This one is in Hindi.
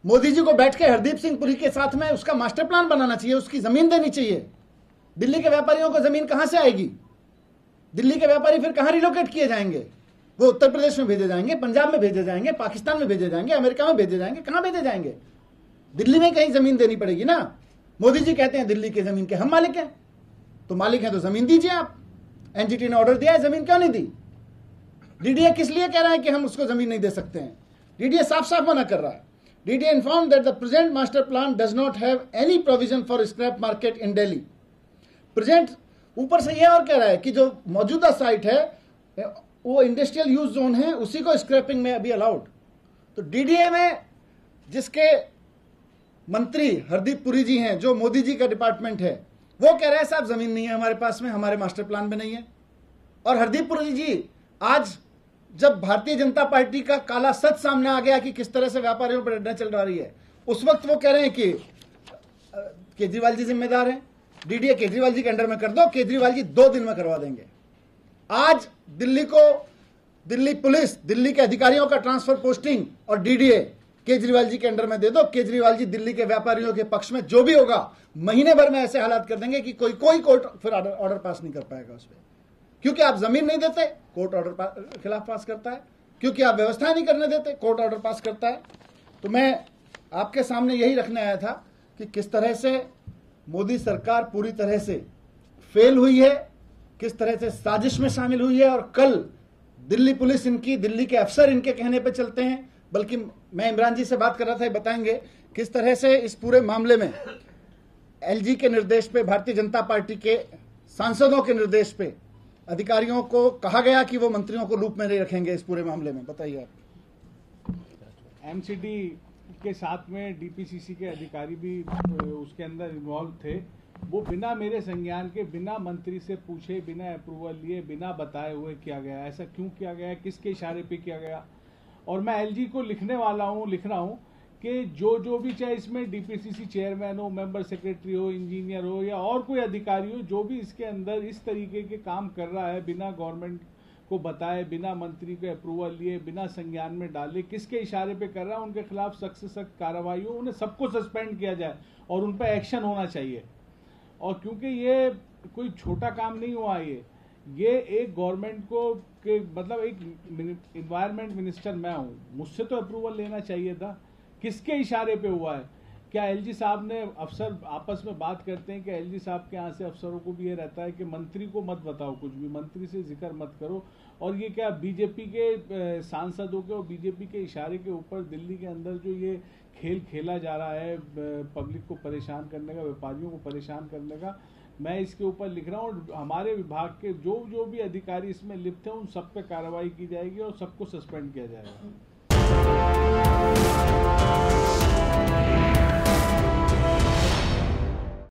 मोदी जी को बैठ के हरदीप सिंह पुरी के साथ में उसका मास्टर प्लान बनाना चाहिए, उसकी जमीन देनी चाहिए। दिल्ली के व्यापारियों को जमीन कहां से आएगी? दिल्ली के व्यापारी फिर कहां रिलोकेट किए जाएंगे? वो उत्तर प्रदेश में भेजे जाएंगे, पंजाब में भेजे जाएंगे, पाकिस्तान में भेजे जाएंगे, अमेरिका में भेजे जाएंगे, कहां भेजे जाएंगे? दिल्ली में कहीं जमीन देनी पड़ेगी ना। मोदी जी कहते हैं दिल्ली की जमीन के हम मालिक हैं, तो मालिक हैं तो जमीन दीजिए आप। एनजीटी ने ऑर्डर दिया है, जमीन क्यों नहीं दी? डीडीए किस लिए कह रहा है कि हम उसको जमीन नहीं दे सकते हैं? डीडीए साफ साफ मना कर रहा है। DDA inform that the present master plan does not have any provision for scrap market in Delhi. Present ऊपर से यह और कह रहा है कि जो मौजूदा साइट है वो इंडस्ट्रियल यूज जोन है, उसी को स्क्रैपिंग में अभी अलाउड। तो डीडीए में जिसके मंत्री हरदीप पुरी जी हैं, जो मोदी जी का डिपार्टमेंट है, वो कह रहे हैं साहब जमीन नहीं है हमारे पास में, हमारे मास्टर प्लान में नहीं है। और हरदीप पुरी जी आज जब भारतीय जनता पार्टी का काला सच सामने आ गया कि किस तरह से व्यापारियों पर अड्डा चल रही है, उस वक्त वो कह रहे हैं कि केजरीवाल जी जिम्मेदार हैं, डीडीए केजरीवाल जी के अंडर में कर दो, केजरीवाल जी 2 दिन में करवा देंगे। आज दिल्ली पुलिस, दिल्ली के अधिकारियों का ट्रांसफर पोस्टिंग और डीडीए केजरीवाल जी के अंडर में दे दो। केजरीवाल जी दिल्ली के व्यापारियों के पक्ष में जो भी होगा, महीने भर में ऐसे हालात कर देंगे कि कोई कोर्ट फिर ऑर्डर पास नहीं कर पाएगा उस पर। क्योंकि आप जमीन नहीं देते, कोर्ट ऑर्डर खिलाफ पास करता है। क्योंकि आप व्यवस्था नहीं करने देते, कोर्ट ऑर्डर पास करता है। तो मैं आपके सामने यही रखने आया था कि किस तरह से मोदी सरकार पूरी तरह से फेल हुई है, किस तरह से साजिश में शामिल हुई है। और कल दिल्ली पुलिस इनकी, दिल्ली के अफसर इनके कहने पे चलते हैं। बल्कि मैं इमरान जी से बात कर रहा था, बताएंगे किस तरह से इस पूरे मामले में एलजी के निर्देश पे, भारतीय जनता पार्टी के सांसदों के निर्देश पे अधिकारियों को कहा गया कि वो मंत्रियों को लूप में नहीं रखेंगे इस पूरे मामले में। बताइए आप। एमसीडी के साथ में डीपीसीसी के अधिकारी भी उसके अंदर इन्वॉल्व थे। वो बिना मेरे संज्ञान के, बिना मंत्री से पूछे, बिना अप्रूवल लिए, बिना बताए हुए किया गया। ऐसा क्यों किया गया, किसके इशारे पे किया गया? और मैं एलजी को लिख रहा हूँ कि जो भी, चाहे इसमें डीपीसीसी चेयरमैन हो, मेंबर सेक्रेटरी हो, इंजीनियर हो या और कोई अधिकारी हो, जो भी इसके अंदर इस तरीके के काम कर रहा है, बिना गवर्नमेंट को बताए, बिना मंत्री के अप्रूवल लिए, बिना संज्ञान में डाले, किसके इशारे पे कर रहा है, उनके खिलाफ सख्त से सख्त कार्रवाई हो, उन्हें सबको सस्पेंड किया जाए और उन पर एक्शन होना चाहिए। और क्योंकि ये कोई छोटा काम नहीं हुआ, ये एक गवर्नमेंट को के मतलब एक इन्वायरमेंट मिनिस्टर मैं हूँ, मुझसे तो अप्रूवल लेना चाहिए था। किसके इशारे पे हुआ है? क्या एलजी साहब ने, अफसर आपस में बात करते हैं कि एलजी साहब के यहाँ से अफसरों को भी ये रहता है कि मंत्री को मत बताओ कुछ भी, मंत्री से जिक्र मत करो। और ये क्या बीजेपी के सांसदों के और बीजेपी के इशारे के ऊपर दिल्ली के अंदर जो ये खेल खेला जा रहा है पब्लिक को परेशान करने का, व्यापारियों को परेशान करने का, मैं इसके ऊपर लिख रहा हूँ। और हमारे विभाग के जो भी अधिकारी इसमें लिप्त हैं, उन सब पे कार्रवाई की जाएगी और सबको सस्पेंड किया जाएगा।